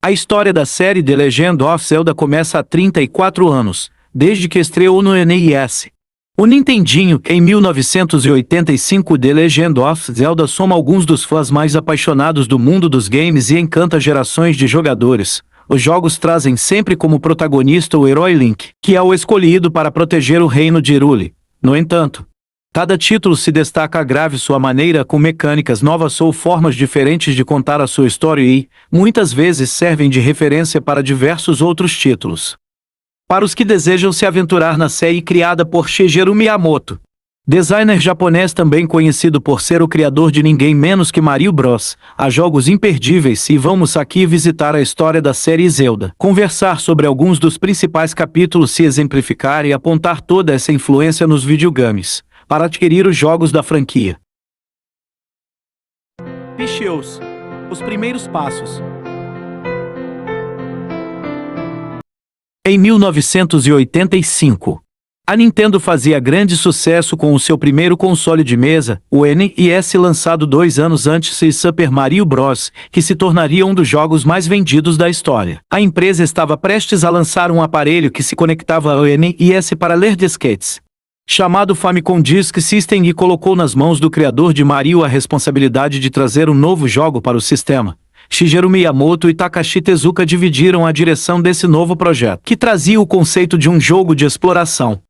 A história da série The Legend of Zelda começa há 34 anos, desde que estreou no NES. O Nintendinho, em 1985, The Legend of Zelda soma alguns dos fãs mais apaixonados do mundo dos games e encanta gerações de jogadores. Os jogos trazem sempre como protagonista o herói Link, que é o escolhido para proteger o reino de Hyrule. No entanto, cada título se destaca agrave sua maneira com mecânicas novas ou formas diferentes de contar a sua história e, muitas vezes, servem de referência para diversos outros títulos. Para os que desejam se aventurar na série criada por Shigeru Miyamoto, designer japonês também conhecido por ser o criador de ninguém menos que Mario Bros, há jogos imperdíveis e vamos aqui visitar a história da série Zelda, conversar sobre alguns dos principais capítulos, se exemplificar e apontar toda essa influência nos videogames, para adquirir os jogos da franquia. Picheos. Os primeiros passos. Em 1985, a Nintendo fazia grande sucesso com o seu primeiro console de mesa, o NES, lançado 2 anos antes de Super Mario Bros., que se tornaria um dos jogos mais vendidos da história. A empresa estava prestes a lançar um aparelho que se conectava ao NES para ler disquetes, chamado Famicom Disk System, e colocou nas mãos do criador de Mario a responsabilidade de trazer um novo jogo para o sistema. Shigeru Miyamoto e Takashi Tezuka dividiram a direção desse novo projeto, que trazia o conceito de um jogo de exploração.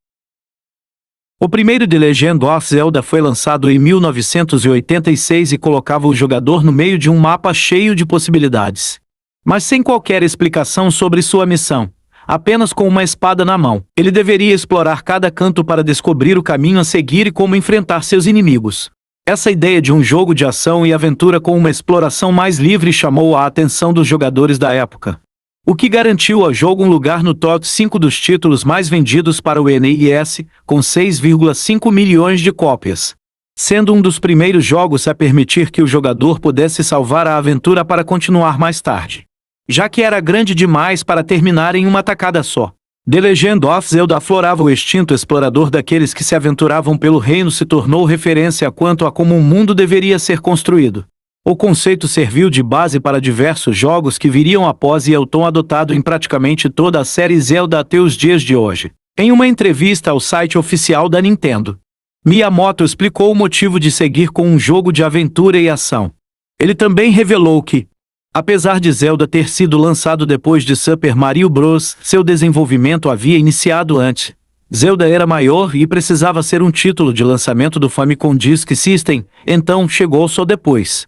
O primeiro The Legend of Zelda foi lançado em 1986 e colocava o jogador no meio de um mapa cheio de possibilidades, mas sem qualquer explicação sobre sua missão. Apenas com uma espada na mão, ele deveria explorar cada canto para descobrir o caminho a seguir e como enfrentar seus inimigos. Essa ideia de um jogo de ação e aventura com uma exploração mais livre chamou a atenção dos jogadores da época, o que garantiu ao jogo um lugar no top 5 dos títulos mais vendidos para o NES, com 6,5 milhões de cópias, sendo um dos primeiros jogos a permitir que o jogador pudesse salvar a aventura para continuar mais tarde, já que era grande demais para terminar em uma tacada só. The Legend of Zelda aflorava o instinto explorador daqueles que se aventuravam pelo reino, se tornou referência quanto a como um mundo deveria ser construído. O conceito serviu de base para diversos jogos que viriam após e é o tom adotado em praticamente toda a série Zelda até os dias de hoje. Em uma entrevista ao site oficial da Nintendo, Miyamoto explicou o motivo de seguir com um jogo de aventura e ação. Ele também revelou que, apesar de Zelda ter sido lançado depois de Super Mario Bros., seu desenvolvimento havia iniciado antes. Zelda era maior e precisava ser um título de lançamento do Famicom Disk System, então chegou só depois.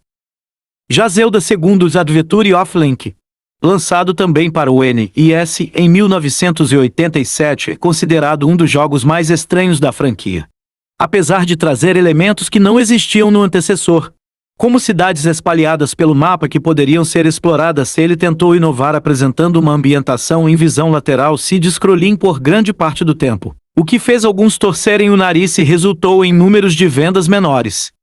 Já Zelda Segundos Adventure of Link, lançado também para o NES em 1987, é considerado um dos jogos mais estranhos da franquia. Apesar de trazer elementos que não existiam no antecessor, como cidades espalhadas pelo mapa que poderiam ser exploradas, ele tentou inovar apresentando uma ambientação em visão lateral side-scrolling por grande parte do tempo, o que fez alguns torcerem o nariz e resultou em números de vendas menores.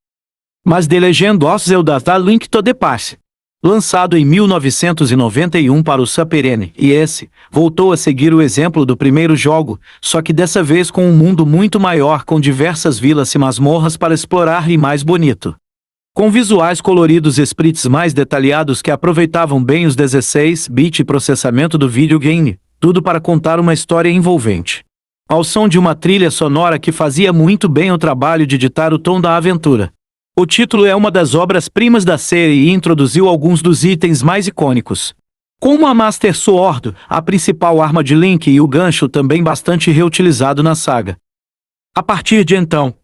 Mas The Legend of Zelda: A Link to the Past, lançado em 1991 para o Super NES, voltou a seguir o exemplo do primeiro jogo, só que dessa vez com um mundo muito maior, com diversas vilas e masmorras para explorar e mais bonito, com visuais coloridos e sprites mais detalhados que aproveitavam bem os 16-bit processamento do videogame, tudo para contar uma história envolvente, ao som de uma trilha sonora que fazia muito bem o trabalho de ditar o tom da aventura. O título é uma das obras-primas da série e introduziu alguns dos itens mais icônicos, como a Master Sword, a principal arma de Link, e o gancho, também bastante reutilizado na saga. A partir de então,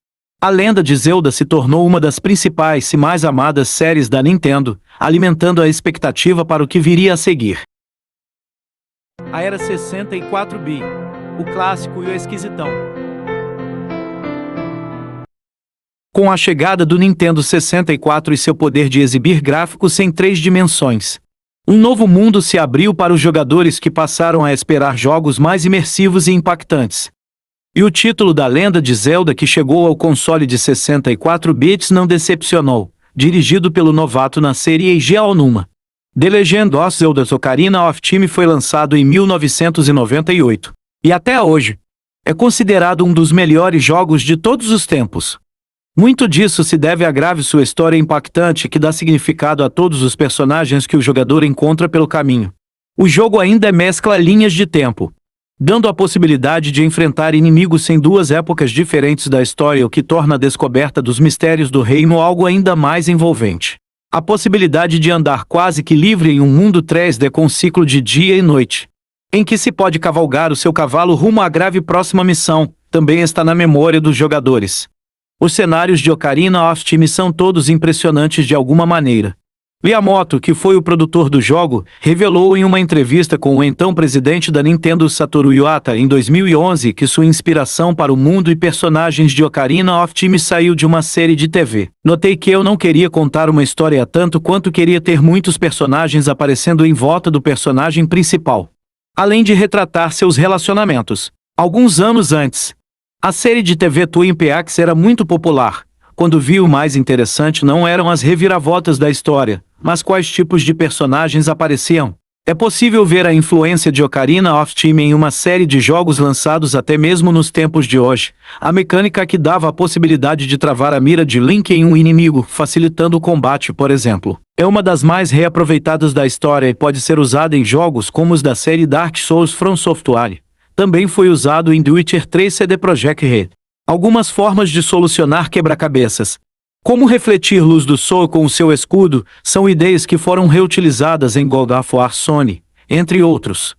a lenda de Zelda se tornou uma das principais e mais amadas séries da Nintendo, alimentando a expectativa para o que viria a seguir. A Era 64-bit, o clássico e o esquisitão. Com a chegada do Nintendo 64 e seu poder de exibir gráficos em 3 dimensões, um novo mundo se abriu para os jogadores, que passaram a esperar jogos mais imersivos e impactantes. E o título da lenda de Zelda, que chegou ao console de 64 bits, não decepcionou. Dirigido pelo novato na série Eiji Aonuma, The Legend of Zelda: Ocarina of Time foi lançado em 1998, e até hoje é considerado um dos melhores jogos de todos os tempos. Muito disso se deve à grave sua história impactante, que dá significado a todos os personagens que o jogador encontra pelo caminho. O jogo ainda mescla linhas de tempo, dando a possibilidade de enfrentar inimigos em duas épocas diferentes da história, o que torna a descoberta dos mistérios do reino algo ainda mais envolvente. A possibilidade de andar quase que livre em um mundo 3D com ciclo de dia e noite, em que se pode cavalgar o seu cavalo rumo à grave próxima missão, também está na memória dos jogadores. Os cenários de Ocarina of Time são todos impressionantes de alguma maneira. Miyamoto, que foi o produtor do jogo, revelou em uma entrevista com o então presidente da Nintendo Satoru Iwata em 2011 que sua inspiração para o mundo e personagens de Ocarina of Time saiu de uma série de TV. Notei que eu não queria contar uma história tanto quanto queria ter muitos personagens aparecendo em volta do personagem principal, além de retratar seus relacionamentos. Alguns anos antes, a série de TV Twin Peaks era muito popular. Quando vi, o mais interessante não eram as reviravoltas da história, mas quais tipos de personagens apareciam. É possível ver a influência de Ocarina of Time em uma série de jogos lançados até mesmo nos tempos de hoje. A mecânica que dava a possibilidade de travar a mira de Link em um inimigo, facilitando o combate, por exemplo, é uma das mais reaproveitadas da história e pode ser usada em jogos como os da série Dark Souls From Software. Também foi usado em The Witcher 3 CD Projekt Red. Algumas formas de solucionar quebra-cabeças, como refletir luz do sol com o seu escudo, são ideias que foram reutilizadas em God of War Sony, entre outros.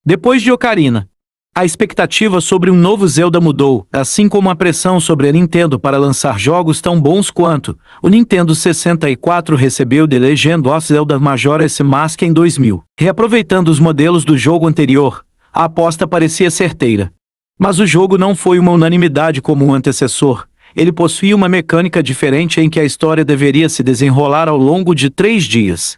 Depois de Ocarina, a expectativa sobre um novo Zelda mudou, assim como a pressão sobre a Nintendo para lançar jogos tão bons quanto o Nintendo 64 recebeu The Legend of Zelda Majora's Mask em 2000. Reaproveitando os modelos do jogo anterior, a aposta parecia certeira. Mas o jogo não foi uma unanimidade como o antecessor. Ele possuía uma mecânica diferente em que a história deveria se desenrolar ao longo de 3 dias,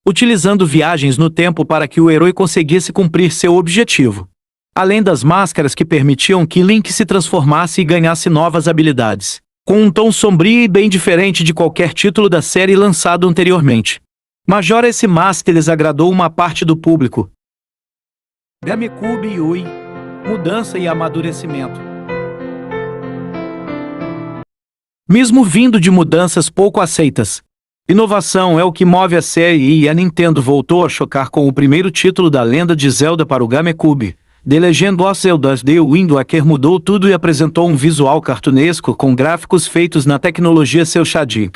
utilizando viagens no tempo para que o herói conseguisse cumprir seu objetivo, além das máscaras que permitiam que Link se transformasse e ganhasse novas habilidades, com um tom sombrio e bem diferente de qualquer título da série lançado anteriormente. Majora's Mask lhes agradou uma parte do público. GameCube e Wii. Mudança e amadurecimento. Mesmo vindo de mudanças pouco aceitas, inovação é o que move a série e a Nintendo voltou a chocar com o primeiro título da lenda de Zelda para o GameCube. The Legend of Zelda The Wind Waker mudou tudo e apresentou um visual cartunesco com gráficos feitos na tecnologia cel shading.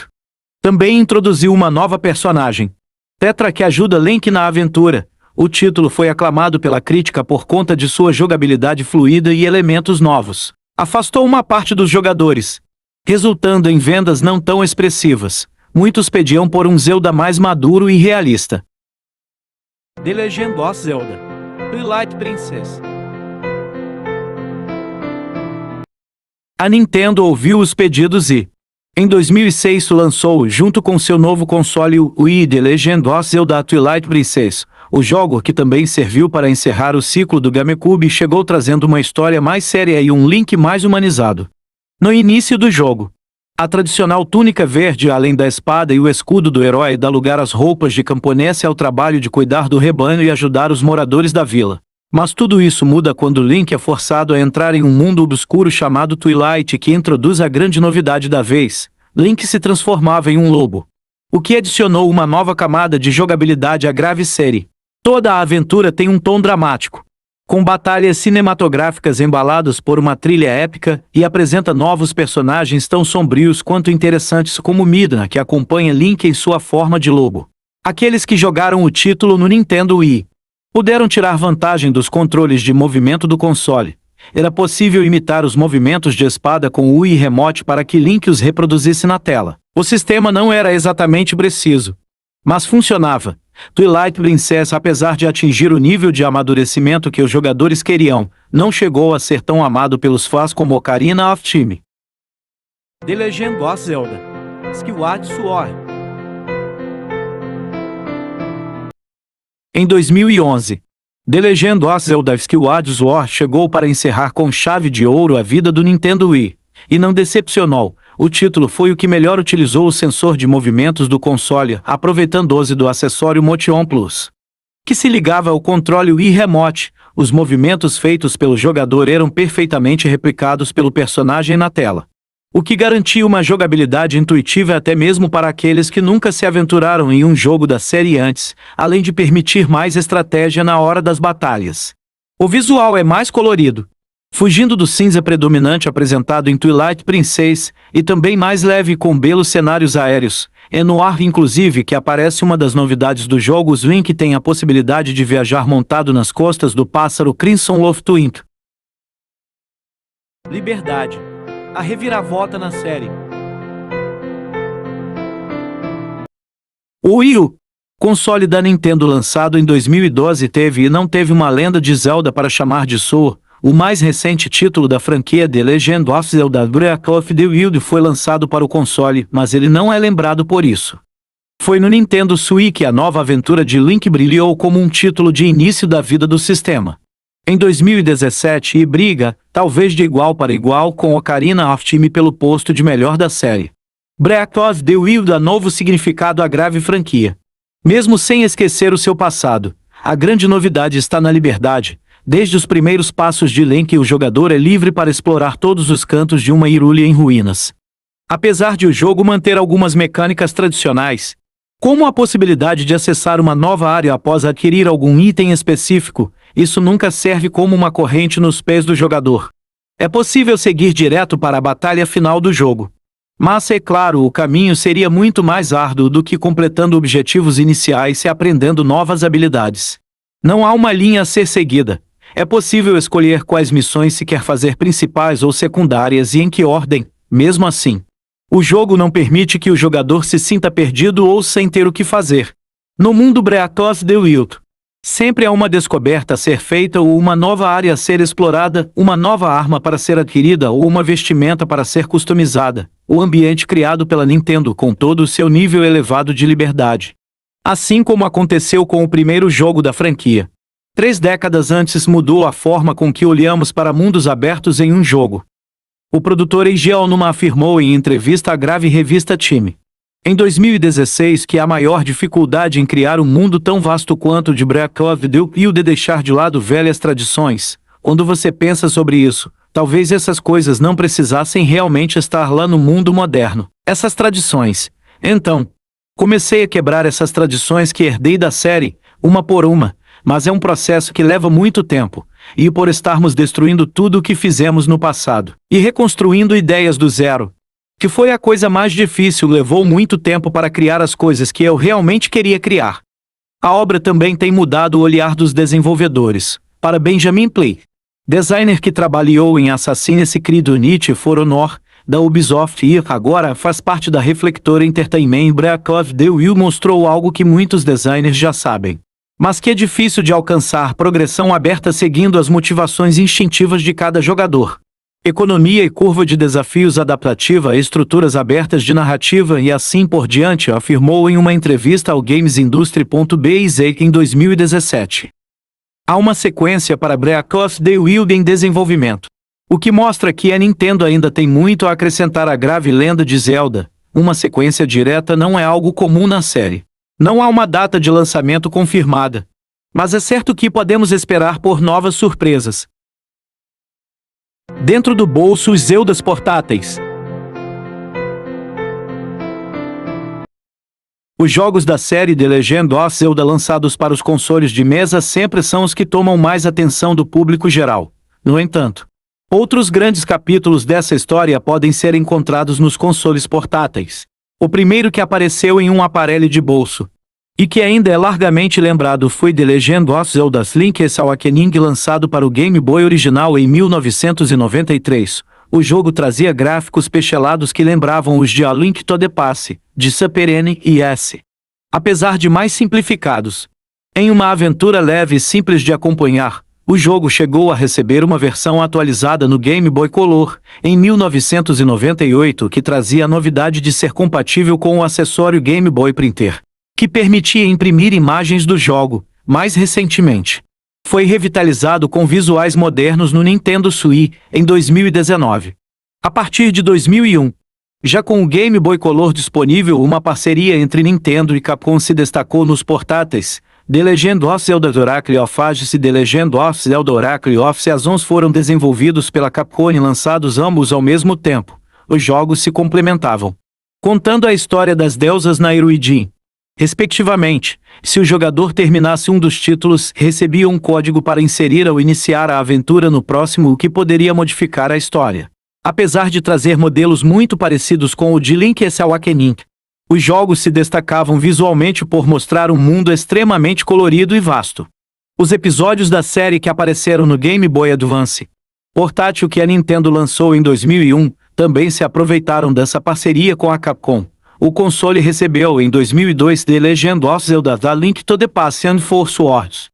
Também introduziu uma nova personagem, Tetra, que ajuda Link na aventura. O título foi aclamado pela crítica por conta de sua jogabilidade fluida e elementos novos. Afastou uma parte dos jogadores, resultando em vendas não tão expressivas. Muitos pediam por um Zelda mais maduro e realista. The Legend of Zelda Twilight Princess. A Nintendo ouviu os pedidos e, em 2006, lançou, junto com seu novo console, o Wii, The Legend of Zelda Twilight Princess. O jogo, que também serviu para encerrar o ciclo do GameCube, chegou trazendo uma história mais séria e um Link mais humanizado. No início do jogo, a tradicional túnica verde, além da espada e o escudo do herói, dá lugar às roupas de camponês e ao trabalho de cuidar do rebanho e ajudar os moradores da vila. Mas tudo isso muda quando Link é forçado a entrar em um mundo obscuro chamado Twilight, que introduz a grande novidade da vez: Link se transformava em um lobo, o que adicionou uma nova camada de jogabilidade à grave série. Toda a aventura tem um tom dramático, com batalhas cinematográficas embaladas por uma trilha épica, e apresenta novos personagens tão sombrios quanto interessantes como Midna, que acompanha Link em sua forma de lobo. Aqueles que jogaram o título no Nintendo Wii puderam tirar vantagem dos controles de movimento do console. Era possível imitar os movimentos de espada com o Wii Remote para que Link os reproduzisse na tela. O sistema não era exatamente preciso, mas funcionava. Twilight Princess, apesar de atingir o nível de amadurecimento que os jogadores queriam, não chegou a ser tão amado pelos fãs como Ocarina of Time. The Legend of Zelda Skyward Sword. Em 2011, The Legend of Zelda Skyward Sword chegou para encerrar com chave de ouro a vida do Nintendo Wii, e não decepcionou. O título foi o que melhor utilizou o sensor de movimentos do console, aproveitando-se do acessório Motion Plus, que se ligava ao controle Wii Remote. Os movimentos feitos pelo jogador eram perfeitamente replicados pelo personagem na tela. o que garantia uma jogabilidade intuitiva até mesmo para aqueles que nunca se aventuraram em um jogo da série antes, além de permitir mais estratégia na hora das batalhas. O visual é mais colorido, fugindo do cinza predominante apresentado em Twilight Princess, e também mais leve com belos cenários aéreos. É no ar, inclusive, que aparece uma das novidades do jogo. Os Link tem a possibilidade de viajar montado nas costas do pássaro Crimson Loftwing. Liberdade. A reviravolta na série. O Wii U, console da Nintendo lançado em 2012, teve e não teve uma lenda de Zelda para chamar de sua. O mais recente título da franquia, The Legend of Zelda Breath of the Wild, foi lançado para o console, mas ele não é lembrado por isso. Foi no Nintendo Switch que a nova aventura de Link brilhou como um título de início da vida do sistema. Em 2017, e briga, talvez de igual para igual, com Ocarina of Time pelo posto de melhor da série. Breath of the Wild dá novo significado à grave franquia. Mesmo sem esquecer o seu passado, a grande novidade está na liberdade. Desde os primeiros passos de Link, o jogador é livre para explorar todos os cantos de uma Hyrule em ruínas. Apesar de o jogo manter algumas mecânicas tradicionais, como a possibilidade de acessar uma nova área após adquirir algum item específico, isso nunca serve como uma corrente nos pés do jogador. É possível seguir direto para a batalha final do jogo. Mas, é claro, o caminho seria muito mais árduo do que completando objetivos iniciais e aprendendo novas habilidades. Não há uma linha a ser seguida. É possível escolher quais missões se quer fazer, principais ou secundárias, e em que ordem. Mesmo assim, o jogo não permite que o jogador se sinta perdido ou sem ter o que fazer. No mundo Breath of the Wild, sempre há uma descoberta a ser feita ou uma nova área a ser explorada, uma nova arma para ser adquirida ou uma vestimenta para ser customizada. O ambiente criado pela Nintendo com todo o seu nível elevado de liberdade. Assim como aconteceu com o primeiro jogo da franquia. 3 décadas antes mudou a forma com que olhamos para mundos abertos em um jogo. O produtor Eiji Aonuma afirmou em entrevista à grave revista Time, em 2016, que a maior dificuldade em criar um mundo tão vasto quanto o de Breath of the Wild é deixar de lado velhas tradições. Quando você pensa sobre isso, talvez essas coisas não precisassem realmente estar lá no mundo moderno. Essas tradições. Então, comecei a quebrar essas tradições que herdei da série, uma por uma. Mas é um processo que leva muito tempo, e por estarmos destruindo tudo o que fizemos no passado, e reconstruindo ideias do zero, que foi a coisa mais difícil, levou muito tempo para criar as coisas que eu realmente queria criar. A obra também tem mudado o olhar dos desenvolvedores. Para Benjamin Play, designer que trabalhou em Assassin's Creed Unity for Honor, da Ubisoft e agora faz parte da Reflector Entertainment, Breath of the Wild mostrou algo que muitos designers já sabem, mas que é difícil de alcançar: progressão aberta seguindo as motivações instintivas de cada jogador. Economia e curva de desafios adaptativa, estruturas abertas de narrativa e assim por diante, afirmou em uma entrevista ao GamesIndustry.biz em 2017. Há uma sequência para Breath of the Wild em desenvolvimento, o que mostra que a Nintendo ainda tem muito a acrescentar à grave lenda de Zelda. Uma sequência direta não é algo comum na série. Não há uma data de lançamento confirmada, mas é certo que podemos esperar por novas surpresas. Dentro do bolso, os Zeldas portáteis. Os jogos da série The Legend of Zelda lançados para os consoles de mesa sempre são os que tomam mais atenção do público geral. No entanto, outros grandes capítulos dessa história podem ser encontrados nos consoles portáteis. O primeiro que apareceu em um aparelho de bolso, e que ainda é largamente lembrado, foi The Legend of Zelda Link's Awakening, lançado para o Game Boy original em 1993. O jogo trazia gráficos pixelados que lembravam os de A Link to the Past, de Super NES. Apesar de mais simplificados, em uma aventura leve e simples de acompanhar, o jogo chegou a receber uma versão atualizada no Game Boy Color, em 1998, que trazia a novidade de ser compatível com o acessório Game Boy Printer, que permitia imprimir imagens do jogo. Mais recentemente, foi revitalizado com visuais modernos no Nintendo Switch, em 2019. A partir de 2001, já com o Game Boy Color disponível, uma parceria entre Nintendo e Capcom se destacou nos portáteis. The Legend of Zelda Oracle of Ages e The Legend of Zelda Oracle of Seasons foram desenvolvidos pela Capcom e lançados ambos ao mesmo tempo. os jogos se complementavam, contando a história das deusas Nairu e Jin, respectivamente. Se o jogador terminasse um dos títulos, recebia um código para inserir ou iniciar a aventura no próximo, o que poderia modificar a história. Apesar de trazer modelos muito parecidos com o de Link's Awakening, os jogos se destacavam visualmente por mostrar um mundo extremamente colorido e vasto. Os episódios da série que apareceram no Game Boy Advance, portátil que a Nintendo lançou em 2001, também se aproveitaram dessa parceria com a Capcom. O console recebeu em 2002 The Legend of Zelda: A Link to the Past and Four Swords,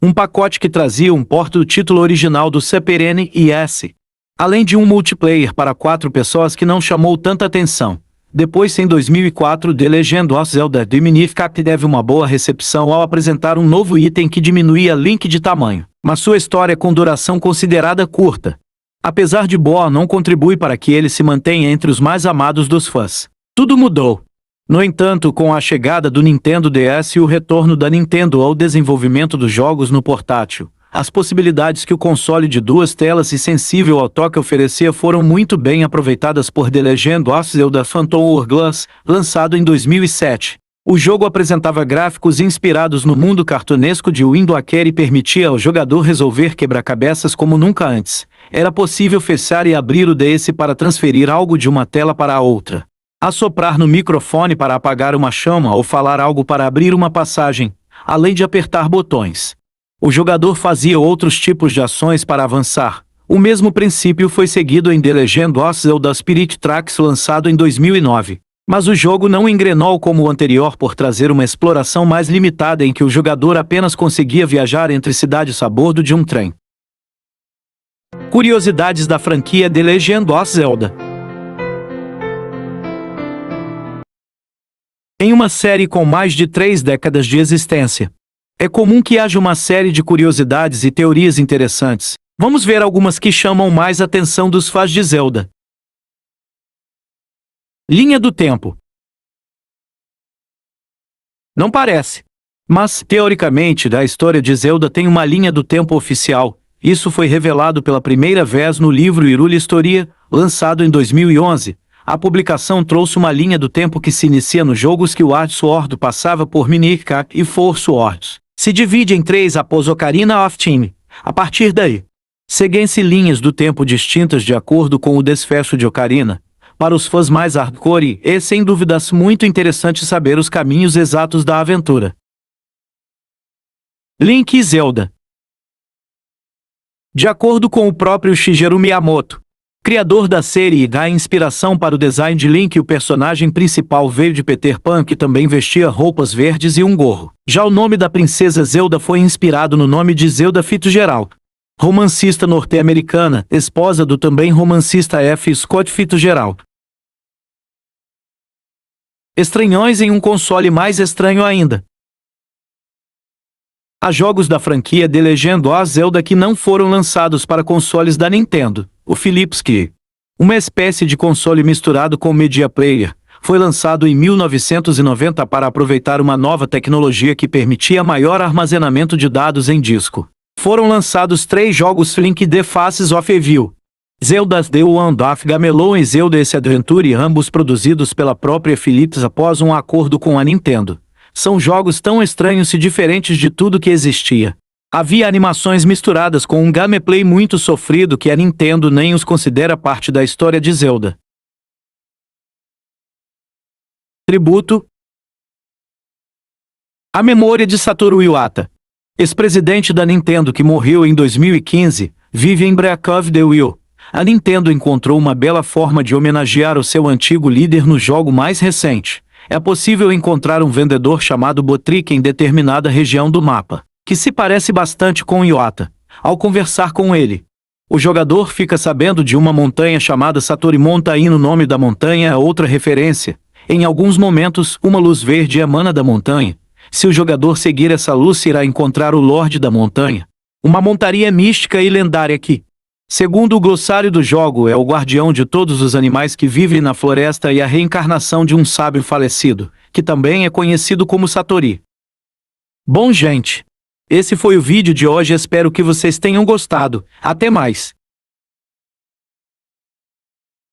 um pacote que trazia um port do título original do Super NES, além de um multiplayer para 4 pessoas que não chamou tanta atenção. Depois, em 2004, The Legend of Zelda: The Minificape teve uma boa recepção ao apresentar um novo item que diminuía Link de tamanho, mas sua história com duração considerada curta. Apesar de boa, não contribui para que ele se mantenha entre os mais amados dos fãs. Tudo mudou. No entanto, com a chegada do Nintendo DS e o retorno da Nintendo ao desenvolvimento dos jogos no portátil, as possibilidades que o console de 2 telas e sensível ao toque oferecia foram muito bem aproveitadas por The Legend of Zelda: Phantom Hourglass, lançado em 2007. O jogo apresentava gráficos inspirados no mundo cartunesco de Wind Waker e permitia ao jogador resolver quebra-cabeças como nunca antes. Era possível fechar e abrir o DS para transferir algo de uma tela para a outra, assoprar no microfone para apagar uma chama ou falar algo para abrir uma passagem, além de apertar botões. O jogador fazia outros tipos de ações para avançar. O mesmo princípio foi seguido em The Legend of Zelda: Spirit Tracks, lançado em 2009. Mas o jogo não engrenou como o anterior por trazer uma exploração mais limitada em que o jogador apenas conseguia viajar entre cidades a bordo de um trem. Curiosidades da franquia The Legend of Zelda. Em uma série com mais de 3 décadas de existência, é comum que haja uma série de curiosidades e teorias interessantes. Vamos ver algumas que chamam mais atenção dos fãs de Zelda. Linha do tempo. Não parece, mas, teoricamente, a história de Zelda tem uma linha do tempo oficial. Isso foi revelado pela primeira vez no livro Hyrule Historia, lançado em 2011. A publicação trouxe uma linha do tempo que se inicia nos jogos que o Skyward Sword passava por Minificape e Four Swords. Se divide em 3 após Ocarina of Time. A partir daí, seguem-se linhas do tempo distintas de acordo com o desfecho de Ocarina. Para os fãs mais hardcore, é sem dúvidas muito interessante saber os caminhos exatos da aventura. Link e Zelda. De acordo com o próprio Shigeru Miyamoto, criador da série e da inspiração para o design de Link, o personagem principal veio de Peter Pan, que também vestia roupas verdes e um gorro. Já o nome da princesa Zelda foi inspirado no nome de Zelda Fitzgerald, romancista norte-americana, esposa do também romancista F. Scott Fitzgerald. Estranhões em um console mais estranho ainda. Há jogos da franquia The Legend of Zelda que não foram lançados para consoles da Nintendo. O Philips Key, uma espécie de console misturado com Media Player, foi lançado em 1990 para aproveitar uma nova tecnologia que permitia maior armazenamento de dados em disco. Foram lançados 3 jogos: Link The Faces of Evil, Zelda The Wand of Gamelon e Zelda Ace Adventure, ambos produzidos pela própria Philips após um acordo com a Nintendo. São jogos tão estranhos e diferentes de tudo que existia. Havia animações misturadas com um gameplay muito sofrido que a Nintendo nem os considera parte da história de Zelda. Tributo à memória de Satoru Iwata, ex-presidente da Nintendo que morreu em 2015, vive em Break of the Wheel. A Nintendo encontrou uma bela forma de homenagear o seu antigo líder no jogo mais recente. É possível encontrar um vendedor chamado Botrick em determinada região do mapa, que se parece bastante com Iwata. Ao conversar com ele, o jogador fica sabendo de uma montanha chamada Satori Mountain. O nome da montanha é outra referência. Em alguns momentos, uma luz verde emana da montanha. Se o jogador seguir essa luz, irá encontrar o Lorde da Montanha, uma montaria mística e lendária que, segundo o glossário do jogo, é o guardião de todos os animais que vivem na floresta e a reencarnação de um sábio falecido, que também é conhecido como Satori. Bom, gente, esse foi o vídeo de hoje, espero que vocês tenham gostado. Até mais!